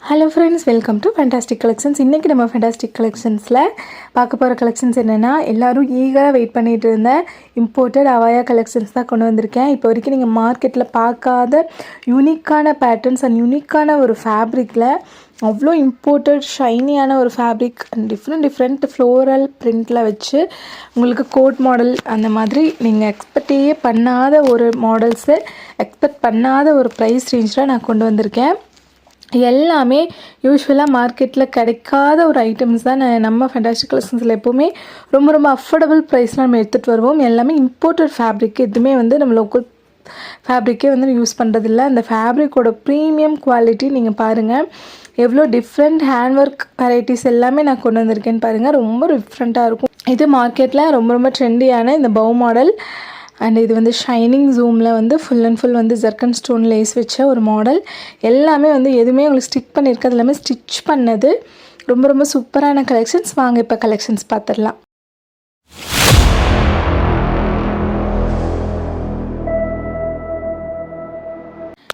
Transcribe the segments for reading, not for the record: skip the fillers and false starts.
Hello friends, welcome to fantastic collections. இன்றைக்கி நம்ம fantastic கலெக்ஷன்ஸில் பார்க்க போகிற கலெக்ஷன்ஸ் என்னென்னா, எல்லோரும் ஈகராக வெயிட் பண்ணிகிட்டு இருந்த இம்போர்ட்டட் அவாயா கலெக்ஷன்ஸ் தான் கொண்டு வந்திருக்கேன். இப்போ வரைக்கும் நீங்கள் மார்க்கெட்டில் பார்க்காத யூனிக்கான பேட்டர்ன்ஸ் அண்ட் யூனிக்கான ஒரு ஃபேப்ரிக்கில் அவ்வளோ இம்போர்ட்டட் ஷைனியான ஒரு ஃபேப்ரிக் அண்ட் டிஃப்ரெண்ட் ஃப்ளோரல் பிரிண்டில் வச்சு உங்களுக்கு கோட் மாடல் அந்த மாதிரி நீங்கள் எக்ஸ்பெக்டே பண்ணாத ஒரு மாடல்ஸு, எக்ஸ்பெக்ட் பண்ணாத ஒரு ப்ரைஸ் ரேஞ்சில் நான் கொண்டு வந்திருக்கேன். எல்லாமே யூஸ்வலாக மார்க்கெட்டில் கிடைக்காத ஒரு ஐட்டம்ஸ் தான் நம்ம ஃபேண்டாஸ்டிக் கலெக்ஷன்ஸில் எப்போவுமே ரொம்ப அஃபோர்டபுள் ப்ரைஸில் நம்ம எடுத்துகிட்டு வருவோம். எல்லாமே இம்போர்ட்டட் ஃபேப்ரிக், எதுவுமே வந்து நம்ம லோக்கல் ஃபேப்ரிக்கே வந்து யூஸ் பண்ணுறதில்ல. அந்த ஃபேப்ரிக்கோட ப்ரீமியம் குவாலிட்டி நீங்கள் பாருங்கள், எவ்வளோ டிஃப்ரெண்ட் ஹேண்ட் ஒர்க் வெரைட்டிஸ் எல்லாமே நான் கொண்டு வந்திருக்கேன்னு பாருங்கள். ரொம்ப டிஃப்ரெண்ட்டாக இருக்கும். இது மார்க்கெட்டில் ரொம்ப ட்ரெண்டியான இந்த பவு மாடல் அண்ட் இது வந்து ஷைனிங் ஜூமில் வந்து ஃபுல் அண்ட் ஃபுல் வந்து ஜர்க்கன் ஸ்டோன் லேஸ் வச்ச ஒரு மாடல். எல்லாமே வந்து எதுவுமே உங்களுக்கு ஸ்டிக் பண்ணியிருக்கிறது எல்லாமே ஸ்டிச் பண்ணது. ரொம்ப சூப்பரான கலெக்ஷன்ஸ். வாங்க இப்போ கலெக்ஷன்ஸ் பார்த்துடலாம்.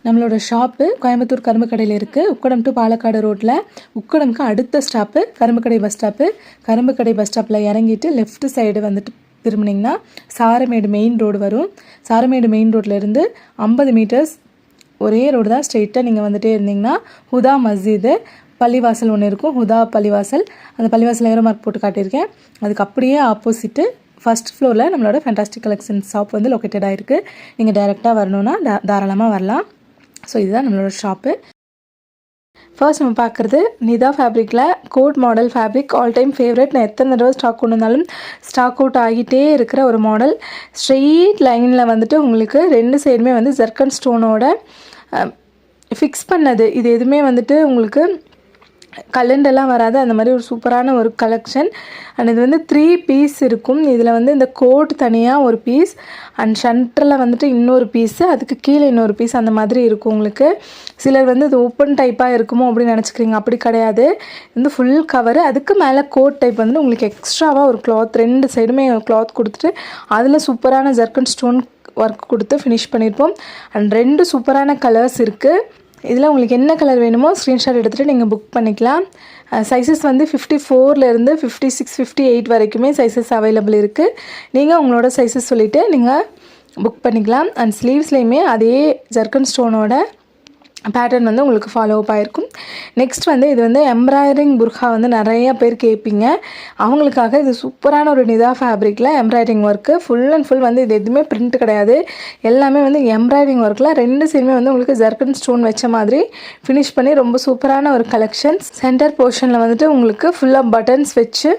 நம்மளோட ஷாப்பு கோயம்புத்தூர் கரும்புக்கடையில் இருக்குது. உக்கடம் டு பாலக்காடு ரோட்டில். உக்கடம்க்கு அடுத்த stop Karumbukadai bus stop. Karumbukadai bus ஸ்டாப்பில் இறங்கிட்டு லெஃப்ட் சைடு வந்துட்டு திரும்பினீங்கன்னா சாரமேடு மெயின் ரோடு வரும். சாரமேடு மெயின் ரோட்லேருந்து 50 மீட்டர்ஸ் ஒரே ரோடு தான், ஸ்ட்ரெயிட்டாக நீங்கள் வந்துகிட்டே இருந்தீங்கன்னா ஹுதா மஸ்ஜிது பள்ளிவாசல் ஒன்று இருக்கும். ஹுதா பள்ளிவாசல், அந்த பள்ளிவாசல் ஏரோ மார்க் போட்டு காட்டியிருக்கேன். அதுக்கு அப்படியே ஆப்போசிட்டு ஃபஸ்ட் ஃப்ளோரில் நம்மளோட ஃபேண்டாஸ்டிக் கலெக்ஷன்ஸ் ஷாப் வந்து லொக்கேட்டட் ஆகிருக்கு. நீங்கள் டைரெக்டாக வரணுன்னா தாராளமாக வரலாம். ஸோ இதுதான் நம்மளோட ஷாப்பு. ஃபர்ஸ்ட் நம்ம பார்க்குறது நிதா ஃபேப்ரிக்கில் coat model fabric. All time favourite. நான் எத்தனை தடவை ஸ்டாக் கொண்டு வந்தாலும் ஸ்டாக் அவுட் ஆகிட்டே இருக்கிற ஒரு மாடல். ஸ்ட்ரெயிட் லைனில் வந்துட்டு உங்களுக்கு ரெண்டு சைடுமே வந்து ஜர்க்கன் ஸ்டோனோட ஃபிக்ஸ் பண்ணது. இது எதுவுமே வந்துட்டு உங்களுக்கு கலண்டெல்லாம் வராது. அந்த மாதிரி ஒரு சூப்பரான ஒரு கலெக்ஷன். அண்ட் இது வந்து 3 பீஸ் இருக்கும். இதில் வந்து இந்த கோட் தனியாக ஒரு பீஸ் அண்ட் சென்டரில் வந்துட்டு இன்னொரு பீஸு, அதுக்கு கீழே இன்னொரு பீஸ், அந்த மாதிரி இருக்கும் உங்களுக்கு. சிலர் வந்து இது ஓப்பன் டைப்பாக இருக்குமோ அப்படின்னு நினச்சிக்கிறீங்க. அப்படி கிடையாது. இது வந்து ஃபுல் கவரு. அதுக்கு மேலே கோட் டைப் வந்துட்டு உங்களுக்கு எக்ஸ்ட்ராவாக ஒரு கிளாத், ரெண்டு சைடுமே கிளாத் கொடுத்துட்டு அதில் சூப்பரான ஜர்க்கன் ஸ்டோன் ஒர்க் கொடுத்து ஃபினிஷ் பண்ணியிருப்போம். அண்ட் 2 சூப்பரான கலர்ஸ் இருக்குது. இதில் உங்களுக்கு என்ன கலர் வேணுமோ ஸ்க்ரீன்ஷாட் எடுத்துகிட்டு நீங்கள் புக் பண்ணிக்கலாம். சைஸஸ் வந்து 54லேருந்து 56, 58 வரைக்குமே சைஸஸ் அவைலபிள் இருக்குது. நீங்கள் உங்களோட சைஸஸ் சொல்லிவிட்டு நீங்கள் புக் பண்ணிக்கலாம். அண்ட் ஸ்லீவ்ஸ்லேயுமே அதே ஜர்க்கன் ஸ்டோனோட பேட்டர்ன் வந்து உங்களுக்கு ஃபாலோ அப் ஆகிருக்கும். நெக்ஸ்ட் வந்து இது வந்து எம்ப்ராய்டரிங் புர்கா வந்து நிறைய பேர் கேட்பீங்க. அவங்களுக்காக இது சூப்பரான ஒரு நிதா ஃபேப்ரிக்கில் embroidering work. Full and full வந்து இது எதுவுமே பிரிண்ட் கிடையாது. எல்லாமே வந்து எம்ப்ராய்டரிங் ஒர்க்கில் ரெண்டு சைடுமே வந்து உங்களுக்கு ஜர்க்கன் ஸ்டோன் வச்ச மாதிரி ஃபினிஷ் பண்ணி ரொம்ப சூப்பரான ஒரு கலெக்ஷன்ஸ். சென்டர் போர்ஷனில் வந்துட்டு உங்களுக்கு ஃபுல்லாக பட்டன்ஸ் வச்சு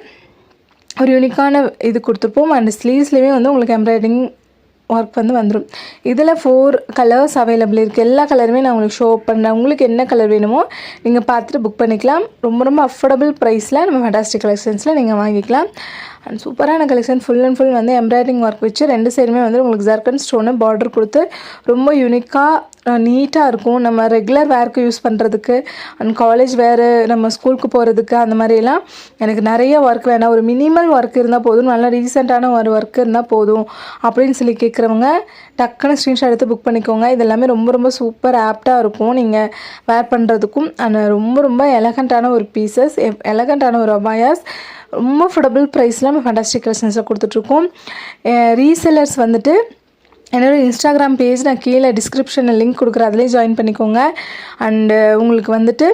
ஒரு யூனிக்கான இது கொடுத்துருப்போம். அண்ட் ஸ்லீவ்ஸ்லேயுமே வந்து உங்களுக்கு எம்ப்ராய்டரிங் ஒர்க் வந்து வந்துடும். இதில் 4 கலர்ஸ் அவைலபிள் இருக்குது. எல்லா கலருமே நான் உங்களுக்கு ஷோ பண்ணுறேன். உங்களுக்கு என்ன கலர் வேணுமோ நீங்கள் பார்த்துட்டு புக் பண்ணிக்கலாம். ரொம்ப அஃபோர்டபுள் ப்ரைஸில் நம்ம ஃபேண்டாஸ்டிக் கலெக்ஷன்ஸில் நீங்கள் வாங்கிக்கலாம். அண்ட் சூப்பரான கலெக்ஷன். ஃபுல் அண்ட் ஃபுல் வந்து எம்ப்ராய்டரிங் ஒர்க் வச்சு ரெண்டு சைடுமே வந்து உங்களுக்கு ஜர்க்கன் ஸ்டோனு பார்டர் கொடுத்து ரொம்ப யூனிக்காக நீட்டாக இருக்கும். நம்ம ரெகுலர் வேர்க்கு யூஸ் பண்ணுறதுக்கு அண்ட் காலேஜ் வேறு, நம்ம ஸ்கூலுக்கு போகிறதுக்கு, அந்த மாதிரிலாம் எனக்கு நிறைய ஒர்க் வேணாம், ஒரு மினிமல் ஒர்க் இருந்தால் போதும், நல்லா ரீசெண்டான ஒரு ஒர்க் இருந்தால் போதும் அப்படின்னு சொல்லி கேட்குறவங்க டக்குன்னு ஸ்க்ரீன்ஷாட் எடுத்து புக் பண்ணிக்கோங்க. இது எல்லாமே ரொம்ப சூப்பர் ஆப்டாக இருக்கும் நீங்கள் வேர் பண்ணுறதுக்கும். அண்ட் ரொம்ப எலகண்ட்டான ஒரு பீசஸ், எலகண்ட்டான ஒரு அபாயாஸ். ரொம்ப அஃபோர்டபுள் ப்ரைஸில் நம்ம ஃபேண்டாஸ்டிக் கலெக்ஷன்ஸில் கொடுத்துட்ருக்கோம். ரீசெல்லர்ஸ் வந்துட்டு என்னோட இன்ஸ்டாகிராம் பேஜ் நான் கீழே டிஸ்கிரிப்ஷனில் லிங்க் கொடுக்குறேன், அதிலே ஜாயின் பண்ணிக்கோங்க. அண்டு உங்களுக்கு வந்துட்டு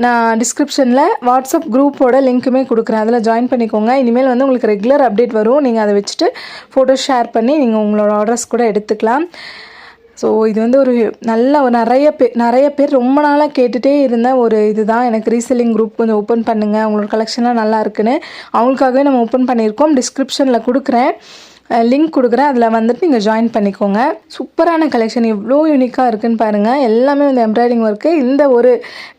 நான் டிஸ்கிரிப்ஷனில் வாட்ஸ்அப் குரூப்போட லிங்க்குமே கொடுக்குறேன், அதில் ஜாயின் பண்ணிக்கோங்க. இனிமேல் வந்து உங்களுக்கு ரெகுலர் அப்டேட் வரும். நீங்கள் அதை வச்சுட்டு ஃபோட்டோ ஷேர் பண்ணி நீங்கள் உங்களோட ஆர்டர்ஸ் கூட எடுத்துக்கலாம். ஸோ இது வந்து ஒரு நல்ல நிறைய பேர் ரொம்ப நாளாக கேட்டுகிட்டே இருந்த ஒரு இதுதான். எனக்கு ரீசெல்லிங் குரூப் கொஞ்சம் ஓப்பன் பண்ணுங்கள், உங்களோட கலெக்ஷன்லாம் நல்லா இருக்குன்னு. அவங்களுக்காகவே நம்ம ஓப்பன் பண்ணியிருக்கோம். டிஸ்கிரிப்ஷனில் கொடுக்குறேன், லிங்க் கொடுக்குறேன், அதில் வந்துட்டு நீங்கள் ஜாயின் பண்ணிக்கோங்க. சூப்பரான கலெக்ஷன், எவ்வளோ யூனிக்காக இருக்குதுன்னு பாருங்கள். எல்லாமே வந்து எம்ப்ராய்டரிங் ஒர்க்கு. இந்த ஒரு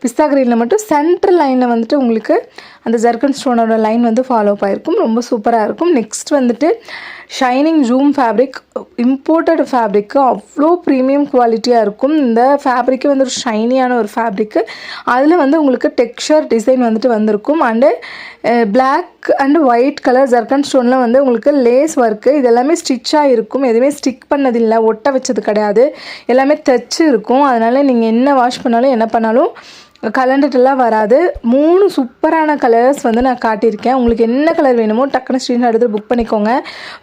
பிஸ்தா கிரீனில் மட்டும் சென்ட்ரல் லைனில் வந்துட்டு உங்களுக்கு அந்த ஜர்க்கன் ஸ்டோனோட லைன் வந்து ஃபாலோ அப் ஆகிருக்கும். ரொம்ப சூப்பராக இருக்கும். நெக்ஸ்ட் வந்துட்டு shining zoom fabric, imported fabric அவ்வளோ ப்ரீமியம் குவாலிட்டியாக இருக்கும். இந்த ஃபேப்ரிக்கு வந்து ஒரு ஷைனியான ஒரு ஃபேப்ரிக்கு. அதில் வந்து உங்களுக்கு டெக்ஸ்சர் டிசைன் வந்துட்டு வந்திருக்கும். And black and white colour zircon ஸ்டோனில் வந்து உங்களுக்கு லேஸ் ஒர்க்கு. இது எல்லாமே ஸ்டிச்சாக இருக்கும். எதுவுமே ஸ்டிக் பண்ணதில்லை, ஒட்ட வச்சது கிடையாது, எல்லாமே தைச்சு இருக்கும். அதனால் நீங்கள் என்ன வாஷ் பண்ணாலும் என்ன பண்ணாலும் கலண்டுட்டுலாம் வராது. 3 சூப்பரான கலர்ஸ் வந்து நான் காட்டியிருக்கேன். உங்களுக்கு என்ன கலர் வேணுமோ டக்குனு ஸ்க்ரீன்ஷாட் எடுத்து புக் பண்ணிக்கோங்க.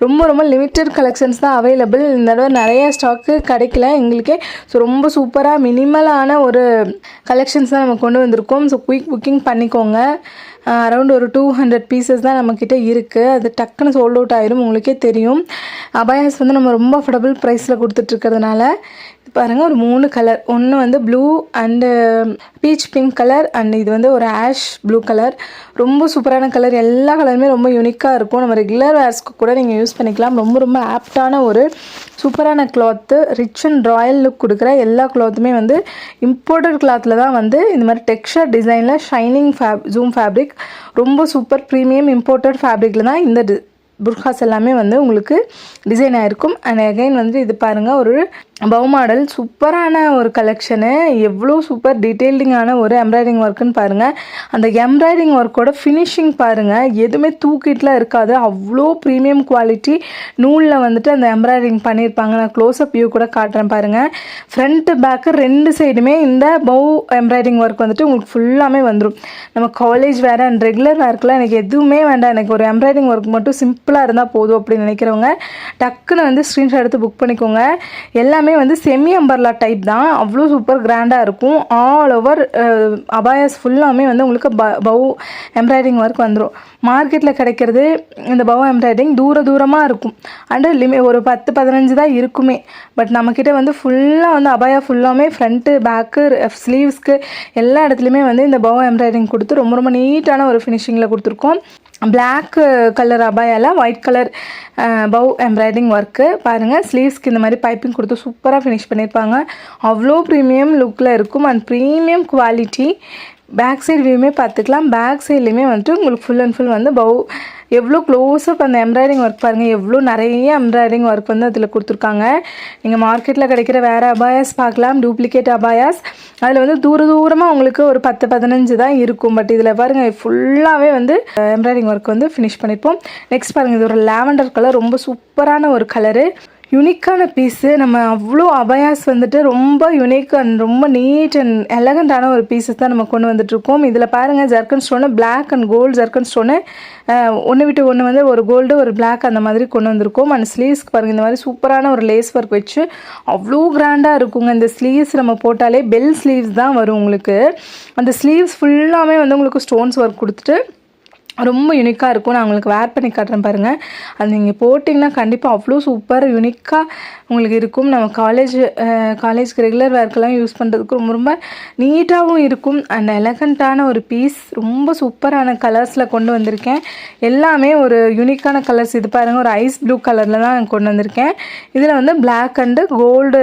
ரொம்ப ரொம்ப லிமிட்டட் கலெக்ஷன்ஸ் தான் அவைலபிள். இந்த தடவை நிறைய ஸ்டாக்கு கிடைக்கல எங்களுக்கே. ஸோ ரொம்ப சூப்பராக மினிமலான ஒரு கலெக்ஷன்ஸ் தான் நம்ம கொண்டு வந்திருக்கோம். ஸோ குயிக் புக்கிங் பண்ணிக்கோங்க. அரௌண்ட் ஒரு 200 பீசஸ் தான் நம்மக்கிட்ட இருக்குது. அது டக்குன்னு சோல்ட் அவுட் ஆயிரும், உங்களுக்கே தெரியும். அபாயாஸ் வந்து நம்ம ரொம்ப அஃபோர்டபுள் ப்ரைஸில் கொடுத்துட்ருக்கிறதுனால பாருங்கள், ஒரு 3 கலர். ஒன்று வந்து blue and beach pink colour, and இது வந்து ஒரு ஆஷ் ப்ளூ கலர். ரொம்ப சூப்பரான கலர். எல்லா கலருமே ரொம்ப யூனிக்காக இருக்கும். நம்ம ரெகுலர் வேர்ஸ்க்கு கூட நீங்கள் யூஸ் பண்ணிக்கலாம். ரொம்ப ரொம்ப ஆப்டான ஒரு சூப்பரான cloth. Rich and Royal look கொடுக்குற எல்லா கிளாத்துமே வந்து இம்போர்ட்டட் கிளாத்தில் தான் வந்து இந்த மாதிரி டெக்ஸ்சர் டிசைனில் ஷைனிங் ஜூம் ஃபேப்ரிக் ரொம்ப சூப்பர் ப்ரீமியம் இம்போர்ட்டட் ஃபேப்ரிக்கில் தான் இந்த புர்காஸ் எல்லாமே வந்து உங்களுக்கு டிசைன் ஆகிருக்கும். அண்ட் அகைன் வந்து இது பாருங்கள், ஒரு பவு மாடல் சூப்பரான ஒரு கலெக்ஷனு. எவ்வளோ சூப்பர் டீட்டெயில்டிங்கான ஒரு எம்ப்ராய்டிங் ஒர்க்குன்னு பாருங்கள். அந்த எம்ப்ராய்டிங் ஒர்க்கோட ஃபினிஷிங் பாருங்கள், எதுவுமே தூக்கிட்டுலாம் இருக்காது. அவ்வளோ ப்ரீமியம் குவாலிட்டி நூலில் வந்துட்டு அந்த எம்ப்ராய்டிங் பண்ணியிருப்பாங்க. நான் க்ளோஸ்அப் வியூ கூட காட்டுறேன் பாருங்கள். ஃப்ரண்ட்டு பேக்கு 2 சைடுமே இந்த பவு எம்ப்ராய்டிங் ஒர்க் வந்துட்டு உங்களுக்கு ஃபுல்லாமே வந்துடும். நம்ம காலேஜ் வேறு அண்ட் ரெகுலர் வேர்க்கெலாம் எனக்கு எதுவுமே வேண்டாம், எனக்கு ஒரு எம்ப்ராய்டிங் ஒர்க் மட்டும் சிம்பிளாக இருந்தால் போதும் அப்படின்னு நினைக்கிறவங்க டக்குன்னு வந்து ஸ்க்ரீன்ஷாட் எடுத்து புக் பண்ணிக்கோங்க. எல்லாமே வந்து செமி அம்பர்லா டைப் தான். அவ்வளோ சூப்பர் கிராண்டாக இருக்கும். ஆல் ஓவர் அபாயாஸ் ஃபுல்லாமே வந்து உங்களுக்கு பவு எம்ப்ராய்டிங் ஒர்க் வந்துடும். மார்க்கெட்டில் கிடைக்கிறது இந்த பவு எம்ப்ராய்டிங் தூரமாக இருக்கும். அண்டு ஒரு 10-15 தான் இருக்குமே. பட் நம்மக்கிட்ட வந்து ஃபுல்லாக வந்து அபாயா ஃபுல்லாமே ஃப்ரண்ட்டு பேக்கு ஸ்லீவ்ஸ்க்கு எல்லா இடத்துலையுமே வந்து இந்த பவு எம்ப்ராய்டிங் கொடுத்து ரொம்ப ரொம்ப நீட்டான ஒரு ஃபினிஷிங்கில் கொடுத்துருக்கோம். பிளாக் கலர் அபாயாவில் white colour bow embroidering work பாருங்கள். ஸ்லீவ்ஸ்க்கு இந்த மாதிரி பைப்பிங் கொடுத்து சூப்பராக ஃபினிஷ் பண்ணியிருப்பாங்க. அவ்வளோ ப்ரீமியம் லுக்கில் இருக்கும் and premium quality. Back side வியூமே பார்த்துக்கலாம். பேக் சைட்லேயுமே வந்துட்டு உங்களுக்கு ஃபுல் அண்ட் ஃபுல் வந்து பவு எவ்வளோ க்ளோஸ்அப் அந்த எம்ப்ராய்டிங் ஒர்க் பாருங்கள், எவ்வளோ நிறைய எம்ப்ராய்டிங் ஒர்க் வந்து அதில் கொடுத்துருக்காங்க. நீங்கள் மார்க்கெட்டில் கிடைக்கிற வேறு அபாயாஸ் பார்க்கலாம், டூப்ளிகேட் அபாயாஸ். அதில் வந்து தூரமாக உங்களுக்கு ஒரு 10-15 தான் இருக்கும். பட் இதில் பாருங்கள் ஃபுல்லாகவே வந்து எம்ப்ராய்டிங் ஒர்க் வந்து ஃபினிஷ் பண்ணியிருப்போம். நெக்ஸ்ட் பாருங்கள், இது ஒரு லாவெண்டர் கலர், ரொம்ப சூப்பரான ஒரு கலரு. யூனிக்கான பீஸு. நம்ம அவ்வளோ அபாயாஸ் வந்துட்டு ரொம்ப யூனிக் அண்ட் ரொம்ப நீட் அண்ட் எலகண்டான ஒரு பீஸஸ் தான் நம்ம கொண்டு வந்துட்ருக்கோம். இதில் பாருங்கள், zircon stone black and gold zircon stone ஒன்று விட்டு ஒன்று வந்து ஒரு கோல்டு ஒரு பிளாக் அந்த மாதிரி கொண்டு வந்திருக்கோம். அண்ட் ஸ்லீவ்ஸ்க்கு பாருங்கள் இந்த மாதிரி சூப்பரான ஒரு லேஸ் ஒர்க் வச்சு அவ்வளோ கிராண்டாக இருக்குங்க. இந்த ஸ்லீவ்ஸ் நம்ம போட்டாலே பெல் ஸ்லீவ்ஸ் தான் வரும் உங்களுக்கு. அந்த ஸ்லீவ்ஸ் ஃபுல்லாமே வந்து உங்களுக்கு ஸ்டோன்ஸ் ஒர்க் கொடுத்துட்டு ரொம்ப யூனிக்காக இருக்கும். நான் உங்களுக்கு வேர் பண்ணி காட்டுறேன் பாருங்கள். அது நீங்கள் போட்டிங்கன்னா கண்டிப்பாக அவ்வளோ சூப்பர் யூனிக்காக உங்களுக்கு இருக்கும். நம்ம காலேஜ்க்கு ரெகுலர் வேர்க்கெல்லாம் யூஸ் பண்ணுறதுக்கு ரொம்ப ரொம்ப நீட்டாகவும் இருக்கும் அண்ட் எலகண்ட்டான ஒரு பீஸ். ரொம்ப சூப்பரான கலர்ஸில் கொண்டு வந்திருக்கேன். எல்லாமே ஒரு யூனிக்கான கலர்ஸ். இது பாருங்கள், ஒரு ஐஸ் ப்ளூ கலரில் தான் கொண்டு வந்திருக்கேன். இதில் வந்து black and gold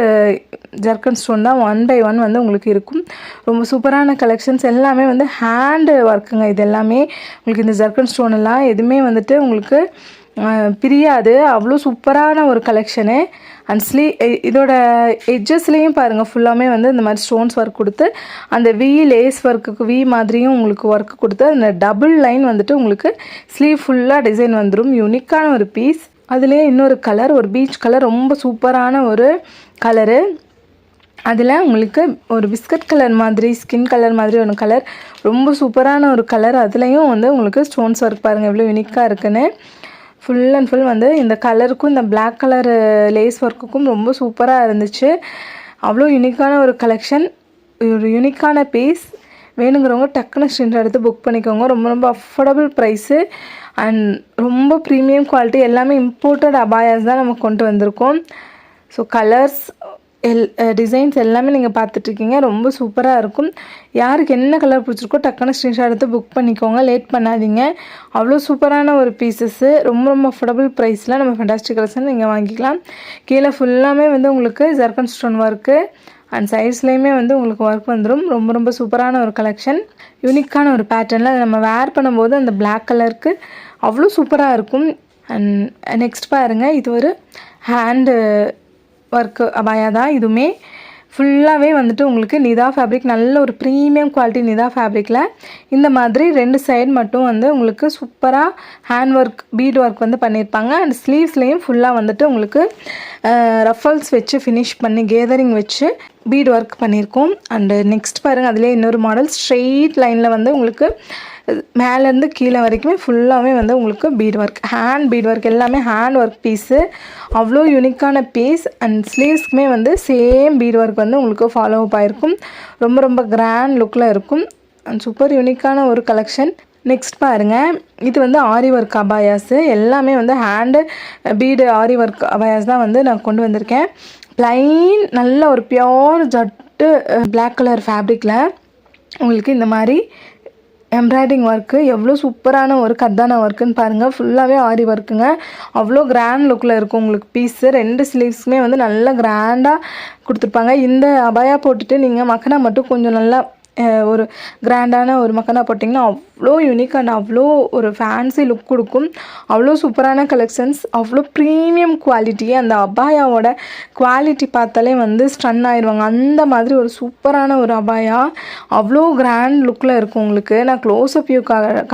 zircon stone தான் 1 by 1 வந்து உங்களுக்கு இருக்கும். ரொம்ப சூப்பரான கலெக்ஷன்ஸ். எல்லாமே வந்து ஹேண்டு ஒர்க்குங்க. இது எல்லாமே உங்களுக்கு இந்த ஜர்க்கன் ஸ்டோன் எல்லாம் எதுவுமே வந்துட்டு உங்களுக்கு பிரியாது. அவ்வளோ சூப்பரான ஒரு கலெக்ஷனு. அண்ட் இதோட எட்ஜஸ்லேயும் பாருங்கள் ஃபுல்லாமே வந்து இந்த மாதிரி ஸ்டோன்ஸ் ஒர்க் கொடுத்து அந்த லேஸ் ஒர்க்குக்கு மாதிரியும் உங்களுக்கு ஒர்க் கொடுத்து அந்த டபுள் லைன் வந்துட்டு உங்களுக்கு ஸ்லீவ் ஃபுல்லாக டிசைன் வந்துடும். யூனிக்கான ஒரு பீஸ். அதுலேயே இன்னொரு கலர், ஒரு பீச் கலர், ரொம்ப சூப்பரான ஒரு கலரு. அதில் உங்களுக்கு ஒரு பிஸ்கட் கலர் மாதிரி ஸ்கின் கலர் மாதிரி ஒரு கலர், ரொம்ப சூப்பரான ஒரு கலர். அதுலேயும் வந்து உங்களுக்கு ஸ்டோன்ஸ் ஒர்க் பாருங்கள் எவ்வளோ யூனிக்காக இருக்குன்னு. ஃபுல் அண்ட் ஃபுல் வந்து இந்த கலருக்கும் இந்த பிளாக் கலர் லேஸ் ஒர்க்குக்கும் ரொம்ப சூப்பராக இருந்துச்சு. அவ்வளோ யூனிக்கான ஒரு கலெக்ஷன், ஒரு யூனிக்கான பீஸ். வேணுங்கிறவங்க டக்குன்னு ஸ்க்ரீன்ஷாட் எடுத்து புக் பண்ணிக்கோங்க. ரொம்ப ரொம்ப அஃபோர்டபுள் ப்ரைஸு அண்ட் ரொம்ப ப்ரீமியம் குவாலிட்டி. எல்லாமே இம்போர்ட்டட் அபாயாஸ் தான் நம்ம கொண்டு வந்திருக்கோம். ஸோ கலர்ஸ் டிசைன்ஸ் எல்லாமே நீங்கள் பார்த்துட்ருக்கீங்க. ரொம்ப சூப்பராக இருக்கும். யாருக்கு என்ன கலர் பிடிச்சிருக்கோ டக்குன்னு ஸ்க்ரீன்ஷாட் எடுத்து புக் பண்ணிக்கோங்க. லேட் பண்ணாதீங்க. அவ்வளோ சூப்பரான ஒரு பீசஸ்ஸு. ரொம்ப ரொம்ப அஃபோர்டபுள் ப்ரைஸில் நம்ம ஃபேண்டாஸ்டிக் கலெக்ஷன் நீங்கள் வாங்கிக்கலாம். கீழே ஃபுல்லாமே வந்து உங்களுக்கு ஜர்க்கன் ஸ்டோன் ஒர்க்கு அண்ட் சைட்ஸ்லேயுமே வந்து உங்களுக்கு ஒர்க் வந்துடும். ரொம்ப ரொம்ப சூப்பரான ஒரு கலெக்ஷன். யூனிக்கான ஒரு பேட்டர்னில் அதை நம்ம வேர் பண்ணும்போது அந்த பிளாக் கலருக்கு அவ்வளோ சூப்பராக இருக்கும். அண்ட் நெக்ஸ்ட் பாருங்கள், இது ஒரு ஹேண்டு ஒர்க்கு அபாயா தான். இதுவுமே ஃபுல்லாகவே வந்துட்டு உங்களுக்கு நிதா ஃபேப்ரிக், நல்ல ஒரு ப்ரீமியம் குவாலிட்டி நிதா ஃபேப்ரிக்கில் இந்த மாதிரி 2 சைடு மட்டும் வந்து உங்களுக்கு சூப்பராக ஹேண்ட் ஒர்க் பீட் ஒர்க் வந்து பண்ணியிருப்பாங்க. அண்ட் ஸ்லீவ்ஸ்லேயும் ஃபுல்லாக வந்துட்டு உங்களுக்கு ரஃபல்ஸ் வச்சு ஃபினிஷ் பண்ணி கேதரிங் வச்சு பீட் ஒர்க் பண்ணியிருக்கோம். அண்டு நெக்ஸ்ட் பாருங்கள், அதிலே இன்னொரு மாடல் ஸ்ட்ரெயிட் லைனில் வந்து உங்களுக்கு மேலேருந்து கீழே வரைக்குமே ஃபுல்லாகவே வந்து உங்களுக்கு beat work, hand beat work, எல்லாமே ஹேண்ட் ஒர்க் பீஸு, அவ்வளோ யூனிக்கான பீஸ். அண்ட் ஸ்லீவ்ஸ்க்குமே வந்து சேம் பீட் ஒர்க் வந்து உங்களுக்கு ஃபாலோ அப் ஆகிருக்கும். ரொம்ப ரொம்ப கிராண்ட் லுக்கில் இருக்கும். அண்ட் சூப்பர் யூனிக்கான ஒரு கலெக்ஷன். நெக்ஸ்ட் பாருங்கள், இது வந்து ஆரி ஒர்க் அபாயாஸு, எல்லாமே வந்து ஹேண்டு பீடு ஆரி ஒர்க் அபாயாஸ் தான் வந்து நான் கொண்டு வந்திருக்கேன். ப்ளைன் நல்ல ஒரு பியோர் ஜட்டு பிளாக் கலர் ஃபேப்ரிக்கில் உங்களுக்கு இந்த மாதிரி எம்ப்ராய்டிங் ஒர்க்கு எவ்வளோ சூப்பரான ஒரு கத்தான ஒர்க்குன்னு பாருங்கள். ஃபுல்லாகவே ஆரி ஒர்க்குங்க, அவ்வளோ கிராண்ட் லுக்கில் இருக்கும் உங்களுக்கு பீஸு. 2 ஸ்லீவ்ஸுமே வந்து நல்லா கிராண்டாக கொடுத்துருப்பாங்க. இந்த அபாயா போட்டுட்டு நீங்கள் மக்கனா மட்டும் கொஞ்சம் நல்லா ஒரு கிராண்டான ஒரு மக்கனா போட்டிங்கன்னா அவ்வளோ யூனிக்கான அவ்வளோ ஒரு ஃபேன்சி லுக் கொடுக்கும். அவ்வளோ சூப்பரான கலெக்ஷன்ஸ், அவ்வளோ ப்ரீமியம் குவாலிட்டி. அந்த அபாயாவோட குவாலிட்டி பார்த்தாலே வந்து ஸ்டன் ஆயிடுவாங்க. அந்த மாதிரி ஒரு சூப்பரான ஒரு அபாயா, அவ்வளோ கிராண்ட் லுக்கில் இருக்கும் உங்களுக்கு. நான் க்ளோஸ்அப் வியூ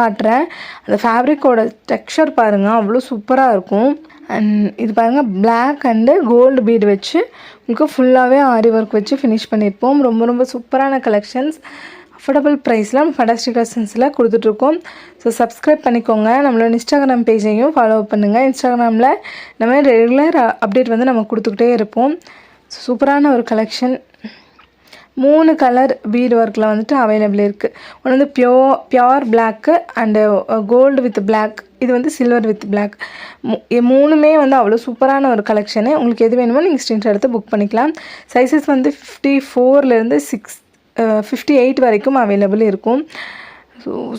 காட்டுறேன். அந்த ஃபேப்ரிக்கோட டெக்ஸ்சர் பாருங்கள், அவ்வளோ சூப்பராக இருக்கும். அண்ட் இது பாருங்கள், பிளாக் அண்டு கோல்டு பீடு வச்சு உங்களுக்கு ஃபுல்லாகவே ஆரி ஒர்க் வச்சு ஃபினிஷ் பண்ணியிருப்போம். ரொம்ப ரொம்ப சூப்பரான கலெக்ஷன்ஸ், அஃபோர்டபுள் ப்ரைஸில் ஃபண்டாஸ்டிக் கலெக்ஷன்ஸில் கொடுத்துட்ருக்கோம். ஸோ சப்ஸ்கிரைப் பண்ணிக்கோங்க. நம்மளோட இன்ஸ்டாகிராம் பேஜையும் ஃபாலோ பண்ணுங்கள். இன்ஸ்டாகிராமில் நம்ம ரெகுலர் அப்டேட் வந்து நம்ம கொடுத்துக்கிட்டே இருப்போம். சூப்பரான ஒரு கலெக்ஷன். 3 கலர் பீட் ஒர்க்கில் வந்துட்டு அவைலபிள் இருக்குது. ஒன்று வந்து pure black and gold with black, இது வந்து சில்வர் வித் பிளாக். 3மே வந்து அவ்வளோ சூப்பரான ஒரு கலெக்ஷனு. உங்களுக்கு எது வேணுமோ நீங்கள் ஸ்க்ரீன்ஷாட் எடுத்து புக் பண்ணிக்கலாம். சைஸஸ் வந்து 54லேருந்து 58 வரைக்கும் அவைலபிள் இருக்கும்.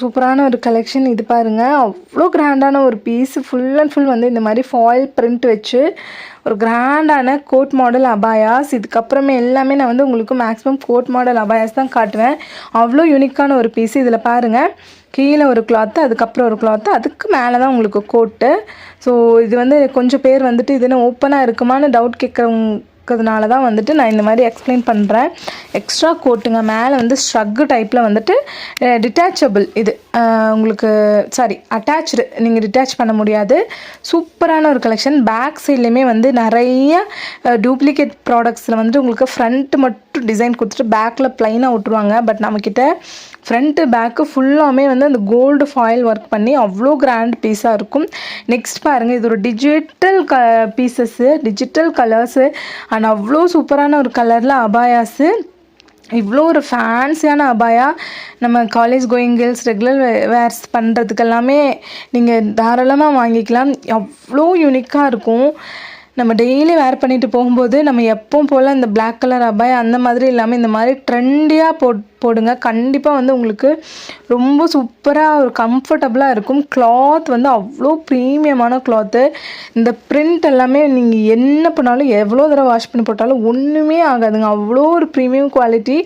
சூப்பரான ஒரு கலெக்ஷன். இது பாருங்கள், அவ்வளோ கிராண்டான ஒரு பீஸ். ஃபுல் அண்ட் ஃபுல் வந்து இந்த மாதிரி ஃபாயில் பிரிண்ட் வச்சு ஒரு கிராண்டான கோட் மாடல் அபாயாஸ். இதுக்கப்புறமே எல்லாமே நான் வந்து உங்களுக்கு மேக்ஸிமம் கோட் மாடல் அபாயாஸ் தான் காட்டுவேன். அவ்வளோ யூனிக்கான ஒரு பீஸ். இதில் பாருங்கள், கீழே ஒரு கிளாத்து, அதுக்கப்புறம் ஒரு கிளாத்து, அதுக்கு மேலே தான் உங்களுக்கு கோட்டு. ஸோ இது வந்து கொஞ்சம் பேர் வந்துட்டு இதுன்னு ஓப்பனாக இருக்குமான்னு டவுட் கேட்குறதுனால தான் வந்துட்டு நான் இந்த மாதிரி எக்ஸ்பிளைன் பண்ணுறேன். எக்ஸ்ட்ரா கோட்டுங்க, மேலே வந்து ஸ்ட்ரக்கு டைப்பில் வந்துட்டு டிட்டாச்சபிள், இது உங்களுக்கு அட்டாச்சு, நீங்கள் டிட்டாச் பண்ண முடியாது. சூப்பரான ஒரு கலெக்ஷன். பேக் சைட்லேயுமே வந்து நிறைய டூப்ளிகேட் ப்ராடக்ட்ஸில் வந்துட்டு உங்களுக்கு ஃப்ரண்ட்டு மட்டும் டிசைன் கொடுத்துட்டு பேக்கில் ப்ளைனாக விட்ருவாங்க. பட் நம்மக்கிட்ட ஃப்ரண்ட்டு பேக்கு ஃபுல்லாமே வந்து அந்த கோல்டு ஃபாயில் ஒர்க் பண்ணி அவ்வளோ கிராண்ட் பீஸாக இருக்கும். நெக்ஸ்ட் பாருங்கள், இது ஒரு digital pieces, digital colours and அவ்வளோ சூப்பரான ஒரு கலரில் அபாயாஸு. இவ்வளோ ஒரு ஃபேன்சியான அபாயா நம்ம college going girls regular wears பண்ணுறதுக்கு எல்லாமே நீங்கள் தாராளமாக வாங்கிக்கலாம். அவ்வளோ யூனிக்காக இருக்கும். நம்ம டெய்லி வேர் பண்ணிட்டு போகும்போது நம்ம எப்பவும் போல் இந்த பிளாக் கலர் அபாயா அந்த மாதிரி இல்லாமல் இந்த மாதிரி ட்ரெண்டியாக போடுங்க. கண்டிப்பாக வந்து உங்களுக்கு ரொம்ப சூப்பராக ஒரு கம்ஃபர்டபுளாக இருக்கும். கிளாத் வந்து அவ்வளோ ப்ரீமியமான கிளாத்து. இந்த பிரிண்ட் எல்லாமே நீங்கள் என்ன பண்ணாலும் எவ்வளோ தடவை வாஷ் பண்ணி போட்டாலும் ஒன்றுமே ஆகாதுங்க. அவ்வளோ ஒரு ப்ரீமியம் குவாலிட்டி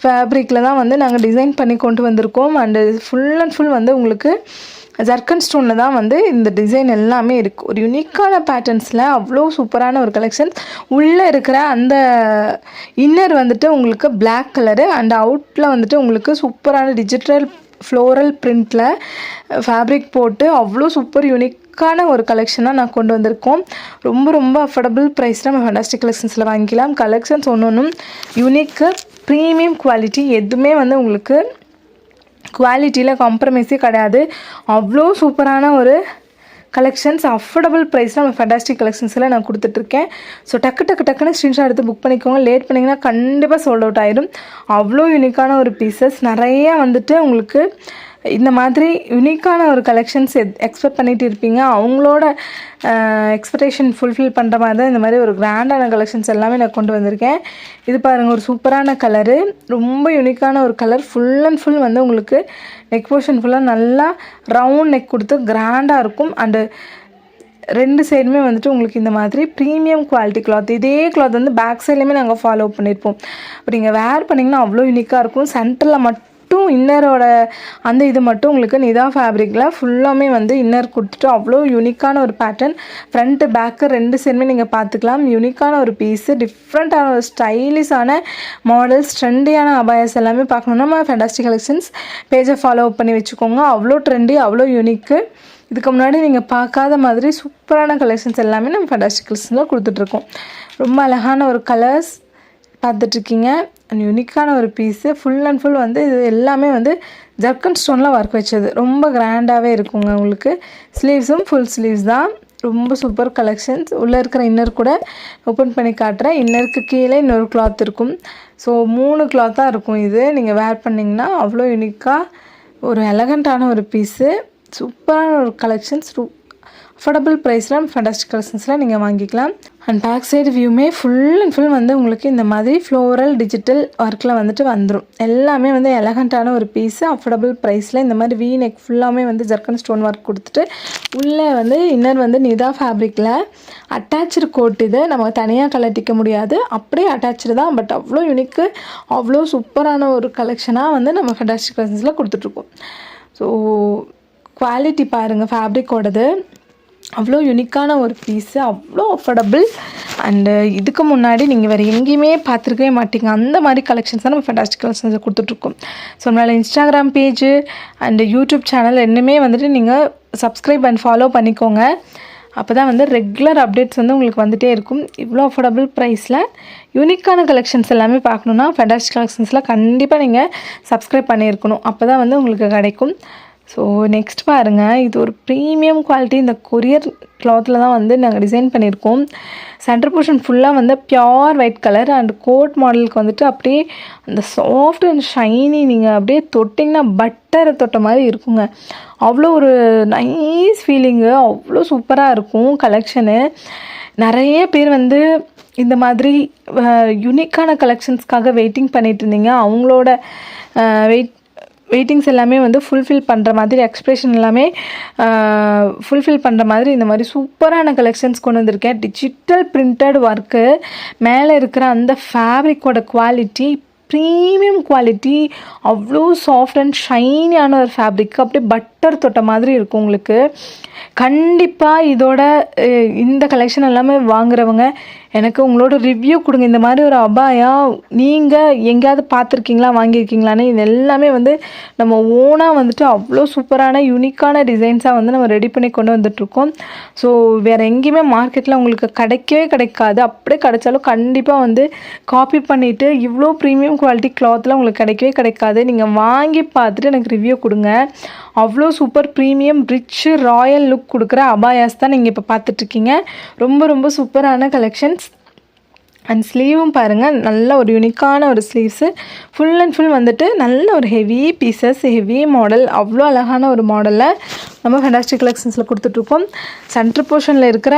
ஃபேப்ரிக்கில் தான் வந்து நாங்கள் டிசைன் பண்ணி கொண்டு வந்திருக்கோம். அண்டு ஃபுல் அண்ட் ஃபுல் வந்து உங்களுக்கு ஜர்க்கன் ஸ்டோனில் தான் வந்து இந்த டிசைன் எல்லாமே இருக்குது. ஒரு யூனிக்கான பேட்டர்ன்ஸில் அவ்வளோ சூப்பரான ஒரு கலெக்ஷன். உள்ளே இருக்கிற அந்த இன்னர் வந்துட்டு உங்களுக்கு பிளாக் கலரு அண்ட் அவுட்டில் வந்துட்டு உங்களுக்கு சூப்பரான டிஜிட்டல் ஃப்ளோரல் பிரிண்டில் ஃபேப்ரிக் போட்டு அவ்வளோ சூப்பர் யூனிக்கான ஒரு கலெக்ஷனாக நான் கொண்டு வந்திருக்கோம். ரொம்ப ரொம்ப அஃபோர்டபுள் ப்ரைஸில் நம்ம ஃபண்டாஸ்டிக் கலெக்ஷன்ஸில் வாங்கிக்கலாம். கலெக்ஷன்ஸ் ஒன்று யூனிக்கு, ப்ரீமியம் குவாலிட்டி, எதுவுமே வந்து உங்களுக்கு குவாலிட்டியில் காம்ப்ரமைஸே கிடையாது. அவ்வளோ சூப்பரான ஒரு கலெக்ஷன்ஸ் அஃபோர்டபுள் ப்ரைஸில் நம்ம ஃபண்டாஸ்டிக் கலெக்ஷன்ஸில் நான் கொடுத்துட்ருக்கேன். ஸோ டக்குன்னு ஸ்க்ரீன்ஷாட் எடுத்து புக் பண்ணிக்கோங்க. லேட் பண்ணிங்கன்னா கண்டிப்பாக சோல்ட் அவுட் ஆகிடும். அவ்வளோ யூனிக்கான ஒரு பீசஸ் நிறையா வந்துட்டு உங்களுக்கு இந்த மாதிரி யூனிக்கான ஒரு கலெக்ஷன்ஸ் எக்ஸ்பெக்ட் பண்ணிகிட்டு இருப்பீங்க. அவங்களோட எக்ஸ்பெக்டேஷன் ஃபுல்ஃபில் பண்ணுற மாதிரி தான் இந்த மாதிரி ஒரு கிராண்டான கலெக்ஷன்ஸ் எல்லாமே நான் கொண்டு வந்திருக்கேன். இது பாருங்கள், ஒரு சூப்பரான கலரு, ரொம்ப யூனிக்கான ஒரு கலர். ஃபுல் அண்ட் ஃபுல் வந்து உங்களுக்கு நெக் போர்ஷன் ஃபுல்லாக நல்லா ரவுண்ட் நெக் கொடுத்து கிராண்டாக இருக்கும். அண்டு 2 சைடுமே வந்துட்டு உங்களுக்கு இந்த மாதிரி ப்ரீமியம் குவாலிட்டி கிளாத். இதே கிளாத் வந்து பேக் சைட்லேயுமே நாங்கள் ஃபாலோ பண்ணியிருப்போம். அப்படி நீங்கள் வேர் பண்ணிங்கன்னா அவ்வளோ யூனிக்காக இருக்கும். சென்டரில் மட்டும் மட்டும் இன்னரோட அந்த இது மட்டும் உங்களுக்கு நிதா ஃபேப்ரிக்கில் ஃபுல்லாமே வந்து இன்னர் கொடுத்துட்டு அவ்வளோ யூனிக்கான ஒரு பேட்டர்ன். ஃப்ரண்ட்டு பேக்கு 2 சைடுமே நீங்கள் பார்த்துக்கலாம். யூனிக்கான ஒரு பீஸு, டிஃப்ரெண்ட்டான ஒரு ஸ்டைலிஷான மாடல்ஸ், ட்ரெண்டியான அபாயாஸ் எல்லாமே பார்க்கணுன்னா நம்ம ஃபேண்டாஸ்டிக் கலெக்ஷன்ஸ் பேஜை ஃபாலோ பண்ணி வச்சுக்கோங்க. அவ்வளோ ட்ரெண்டி, அவ்வளோ யூனிக்கு. இதுக்கு முன்னாடி நீங்கள் பார்க்காத மாதிரி சூப்பரான கலெக்ஷன்ஸ் எல்லாமே நம்ம ஃபேண்டாஸ்டிக் கலெக்ஷன்ஸில் கொடுத்துட்ருக்கோம். ரொம்ப அழகான ஒரு கலர்ஸ் பார்த்துட்ருக்கீங்க. அண்ட் யூனிக்கான ஒரு பீஸு. ஃபுல் அண்ட் ஃபுல் வந்து இது எல்லாமே வந்து ஜர்க்கன் ஸ்டோனில் ஒர்க் வச்சது. ரொம்ப கிராண்டாகவே இருக்குங்க உங்களுக்கு. ஸ்லீவ்ஸும் ஃபுல் ஸ்லீவ்ஸ் தான். ரொம்ப சூப்பர் கலெக்ஷன்ஸ். உள்ளே இருக்கிற இன்னர் கூட ஓப்பன் பண்ணி காட்டுறேன். இன்னருக்கு கீழே இன்னொரு கிளாத் இருக்கும். ஸோ 3 கிளாத்தாக இருக்கும் இது. நீங்கள் வேர் பண்ணிங்கன்னா அவ்வளோ யூனிக்காக ஒரு எலகண்ட்டான ஒரு பீஸு. சூப்பரான ஒரு கலெக்ஷன்ஸ். அஃபோர்டபுள் ப்ரைஸில் ஃபேண்டாஸ்டிக் கலெக்ஷன்ஸில் நீங்கள் வாங்கிக்கலாம். அண்ட் பேக் சைடு வியூமே ஃபுல் அண்ட் ஃபுல் வந்து உங்களுக்கு இந்த மாதிரி ஃப்ளோரல் டிஜிட்டல் ஒர்க்கில் வந்துட்டு வந்துடும். எல்லாமே வந்து எலகண்ட்டான ஒரு பீஸு, அஃபோர்டபுள் ப்ரைஸில். இந்த மாதிரி வீ நெக் ஃபுல்லாமே வந்து ஜர்க்கன் ஸ்டோன் ஒர்க் கொடுத்துட்டு உள்ளே வந்து இன்னர் வந்து நிதா ஃபேப்ரிக்கில் அட்டாச்சு கோட். இது நம்ம தனியாக கலட்டிக்க முடியாது, அப்படியே அட்டாச்சு தான். பட் அவ்வளோ யூனிக்கு, அவ்வளோ சூப்பரான ஒரு கலெக்ஷனாக வந்து நம்ம ஃபேண்டாஸ்டிக் கலெக்ஷன்ஸில் கொடுத்துட்ருக்கோம். ஸோ குவாலிட்டி பாருங்கள் ஃபேப்ரிக்கோடது. அவ்வளோ யூனிக்கான ஒரு பீஸு, அவ்வளோ அஃபோர்டபுள். அண்டு இதுக்கு முன்னாடி நீங்கள் வேறு எங்கேயுமே பார்த்துருக்கவே மாட்டீங்க அந்த மாதிரி கலெக்ஷன்ஸ் தான் நம்ம ஃபேண்டாஸ்டிக் கலெக்ஷன்ஸை கொடுத்துட்ருக்கோம். ஸோ நம்மளால் Instagram page and YouTube channel இன்னுமே வந்துட்டு நீங்கள் சப்ஸ்கிரைப் அண்ட் ஃபாலோ பண்ணிக்கோங்க. அப்போ தான் வந்து ரெகுலர் அப்டேட்ஸ் வந்து உங்களுக்கு வந்துகிட்டே இருக்கும். இவ்வளோ அஃபோர்டபுள் ப்ரைஸில் யூனிக்கான கலெக்ஷன்ஸ் எல்லாமே பார்க்கணுன்னா ஃபேண்டாஸ்டிக் கலெக்ஷன்ஸில் கண்டிப்பாக நீங்கள் சப்ஸ்கிரைப் பண்ணியிருக்கணும். அப்போ தான் வந்து உங்களுக்கு கிடைக்கும். ஸோ நெக்ஸ்ட் பாருங்கள், இது ஒரு ப்ரீமியம் குவாலிட்டி. இந்த கொரியர் கிளாத்தில் தான் வந்து நாங்கள் டிசைன் பண்ணியிருக்கோம். சென்டர் போர்ஷன் ஃபுல்லாக வந்து pure white colour and coat மாடலுக்கு வந்துட்டு அப்படியே அந்த சாஃப்ட் அண்ட் ஷைனி. நீங்கள் அப்படியே தொட்டிங்கன்னா பட்டரை தொட்ட மாதிரி இருக்குங்க. அவ்வளோ ஒரு நைஸ் ஃபீலிங்கு, அவ்வளோ சூப்பராக இருக்கும் கலெக்ஷனு. நிறைய பேர் வந்து இந்த மாதிரி யூனிக்கான கலெக்ஷன்ஸ்க்காக வெயிட்டிங் பண்ணிட்டு இருந்தீங்க. அவங்களோட வெயிட்டிங்ஸ் எல்லாமே வந்து ஃபுல்ஃபில் பண்ணுற மாதிரி, எக்ஸ்ப்ரெஷன் எல்லாமே ஃபுல்ஃபில் பண்ணுற மாதிரி இந்த மாதிரி சூப்பரான கலெக்ஷன்ஸ் கொண்டு வந்திருக்கேன். டிஜிட்டல் பிரிண்டட் ஒர்க்கு, மேலே இருக்கிற அந்த ஃபேப்ரிக்கோட குவாலிட்டி ப்ரீமியம் குவாலிட்டி, அவ்வளோ சாஃப்ட் அண்ட் ஷைனியான ஒரு ஃபேப்ரிக். அப்படியே பட்டர் தொட்ட மாதிரி இருக்கும் உங்களுக்கு. கண்டிப்பாக இதோட இந்த கலெக்ஷன் எல்லாமே வாங்குறவங்க எனக்கு உங்களோட ரிவ்யூ கொடுங்க. இந்த மாதிரி ஒரு அபாயா நீங்கள் எங்கேயாவது பார்த்துருக்கீங்களா, வாங்கியிருக்கீங்களான்னு. இது எல்லாமே வந்து நம்ம ஓனாக வந்துட்டு அவ்வளோ சூப்பரான யூனிக்கான டிசைன்ஸாக வந்து நம்ம ரெடி பண்ணி கொண்டு வந்துட்ருக்கோம். ஸோ வேறு எங்கேயுமே மார்க்கெட்டில் உங்களுக்கு கிடைக்கவே கிடைக்காது. அப்படியே கிடைச்சாலும் கண்டிப்பாக வந்து காப்பி பண்ணிவிட்டு இவ்வளோ ப்ரீமியம் குவாலிட்டி கிளாத்தில் உங்களுக்கு கிடைக்கவே கிடைக்காது. நீங்கள் வாங்கி பார்த்துட்டு எனக்கு ரிவ்யூ கொடுங்க. அவ்வளோ super premium rich Royal look கொடுக்குற அபாயாஸ் தான் நீங்கள் இப்போ பார்த்துட்ருக்கீங்க. ரொம்ப ரொம்ப சூப்பரான கலெக்ஷன்ஸ். அண்ட் ஸ்லீவும் பாருங்கள், நல்ல ஒரு யூனிக்கான ஒரு ஸ்லீவ்ஸு. ஃபுல் அண்ட் ஃபுல் வந்துட்டு நல்ல ஒரு ஹெவி பீசஸ், ஹெவி மாடல், அவ்வளோ அழகான ஒரு மாடலில் நம்ம ஃபேண்டாஸ்டிக் கலெக்ஷன்ஸில் கொடுத்துட்ருக்கோம். சென்டர் போர்ஷனில் இருக்கிற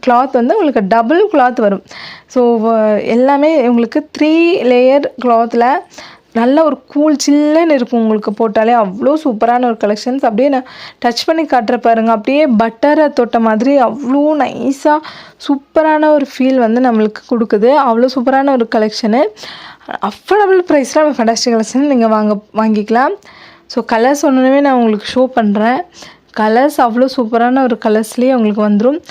கிளாத் வந்து உங்களுக்கு டபுள் கிளாத் வரும். ஸோ எல்லாமே உங்களுக்கு 3 லேயர் கிளாத்தில் நல்ல ஒரு கூல் சில்லுன்னு இருக்கும் உங்களுக்கு போட்டாலே. அவ்வளோ சூப்பரான ஒரு கலெக்ஷன்ஸ். அப்படியே நான் டச் பண்ணி காட்டுற பாருங்கள், அப்படியே பட்டரை தொட்ட மாதிரி அவ்வளோ நைஸாக சூப்பரான ஒரு ஃபீல் வந்து நம்மளுக்கு கொடுக்குது. அவ்வளோ சூப்பரான ஒரு கலெக்ஷனு. அஃபோர்டபுள் ப்ரைஸில் நம்ம ஃபேண்டாஸ்டிக் கலெக்ஷன் நீங்கள் வாங்கிக்கலாம். ஸோ கலர்ஸ் ஒன்றுமே நான் உங்களுக்கு ஷோ பண்ணுறேன். கலர்ஸ் அவ்வளோ சூப்பரான ஒரு கலர்ஸ்லேயே உங்களுக்கு வந்துடும்.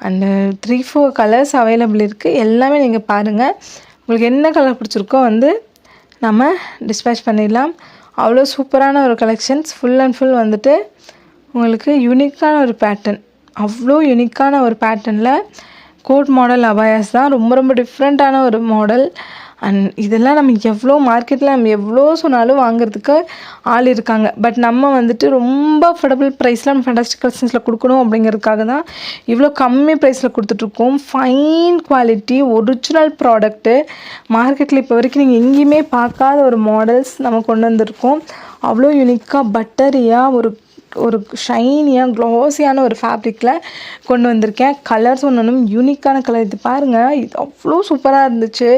அண்டு 3-4 கலர்ஸ் அவைலபிள் இருக்குது. எல்லாமே நீங்கள் பாருங்கள், உங்களுக்கு என்ன கலர் பிடிச்சிருக்கோ வந்து நம்ம டிஸ்பேச் பண்ணிடலாம். அவ்வளோ சூப்பரான ஒரு கலெக்ஷன்ஸ். ஃபுல் அண்ட் ஃபுல் வந்துட்டு உங்களுக்கு யூனிக்கான ஒரு பேட்டர்ன், அவ்வளோ யூனிக்கான ஒரு பேட்டர்னில் கோட் மாடல் அபாயாஸ் தான். ரொம்ப ரொம்ப டிஃப்ரெண்ட்டான ஒரு மாடல். அண்ட் இதெல்லாம் நம்ம எவ்வளோ மார்க்கெட்டில் நம்ம எவ்வளோ சொன்னாலும் வாங்குறதுக்கு ஆள் இருக்காங்க. பட் நம்ம வந்துட்டு ரொம்ப அஃபோர்டபுள் ப்ரைஸில் நம்ம ஃபேண்டாஸ்டிக் கலெக்ஷன்ஸில் கொடுக்கணும் அப்படிங்கிறதுக்காக தான் இவ்வளோ கம்மி ப்ரைஸில் கொடுத்துட்ருக்கோம். Fine quality original product. மார்க்கெட்டில் இப்போ வரைக்கும் நீங்கள் எங்கேயுமே பார்க்காத ஒரு மாடல்ஸ் நம்ம கொண்டு வந்திருக்கோம். அவ்வளோ யூனிக்காக பட்டரியாக ஒரு ஒரு ஷைனியாக க்ளாஸியான ஒரு ஃபேப்ரிக்கில் கொண்டு வந்திருக்கேன். கலர்ஸ் ஒன்று யூனிக்கான கலர். இது பாருங்கள், இது அவ்வளோ சூப்பராக இருந்துச்சு.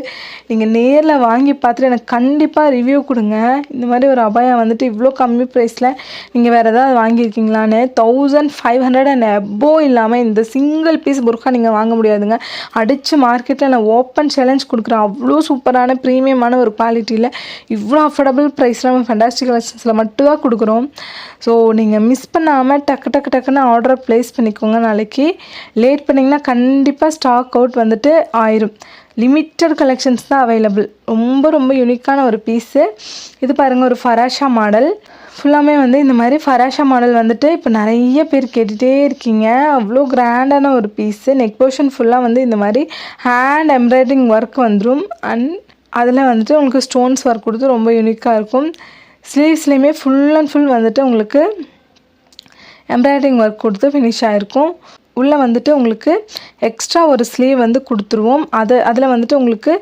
நீங்கள் நேரில் வாங்கி பார்த்துட்டு எனக்கு கண்டிப்பாக ரிவ்யூ கொடுங்க. இந்த மாதிரி ஒரு அபாயா வந்துட்டு இவ்வளோ கம்மி ப்ரைஸில் நீங்கள் வேறு ஏதாவது வாங்கியிருக்கீங்களான்னு. 1500 அண்ட் எபோவ் இல்லாமல் இந்த சிங்கிள் பீஸ் புர்கா நீங்கள் வாங்க முடியாதுங்க. அடித்து மார்க்கெட்டில் நான் ஓப்பன் சேலஞ்ச் கொடுக்குறேன். அவ்வளோ சூப்பரான ப்ரீமியமான ஒரு குவாலிட்டியில் இவ்வளோ அஃபோர்டபுள் ப்ரைஸில் நம்ம ஃபண்டாஸ்டிக் கலெக்ஷன்ஸில் மட்டும் தான் கொடுக்குறோம். ஸோ நீங்கள் மிஸ் பண்ணாமல் டக்குன்னு ஆர்டர் ப்ளேஸ் பண்ணிக்கோங்க. நாளைக்கு லேட் பண்ணிங்கன்னா கண்டிப்பாக ஸ்டாக் அவுட் வந்துட்டு ஆயிரும். லிமிட்டட் கலெக்ஷன்ஸ் தான் அவைலபிள். ரொம்ப யூனிக்கான ஒரு பீஸு. இது பாருங்கள், ஒரு ஃபராஷா மாடல். ஃபுல்லாமே வந்து இந்த மாதிரி ஃபராஷா மாடல் வந்துட்டு இப்போ நிறைய பேர் கேட்டுகிட்டே இருக்கீங்க. அவ்வளோ கிராண்டான ஒரு பீஸு. நெக் போர்ஷன் ஃபுல்லாக வந்து இந்த மாதிரி ஹேண்ட் எம்ப்ராய்டரிங் ஒர்க் வந்துடும். அண்ட் அதில் வந்துட்டு உங்களுக்கு ஸ்டோன்ஸ் ஒர்க் கொடுத்து ரொம்ப யூனிக்காக இருக்கும். ஸ்லீவ்ஸ்லேயுமே ஃபுல் அண்ட் ஃபுல் வந்துட்டு உங்களுக்கு எம்ப்ராய்டரிங் ஒர்க் கொடுத்து ஃபினிஷ் ஆகிருக்கும். உள்ளே வந்துட்டு உங்களுக்கு எக்ஸ்ட்ரா ஒரு ஸ்லீவ் வந்து கொடுத்துருவோம். அதில் வந்துட்டு உங்களுக்கு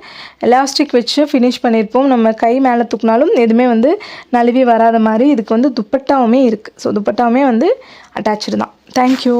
எலாஸ்டிக் வச்சு ஃபினிஷ் பண்ணியிருப்போம். நம்ம கை மேலே தூக்கினாலும் எதுவுமே வந்து நழுவி வராத மாதிரி இதுக்கு வந்து துப்பட்டாவுமே இருக்குது. ஸோ துப்பட்டாவுமே வந்து அட்டாச்சு தான். தேங்க்யூ.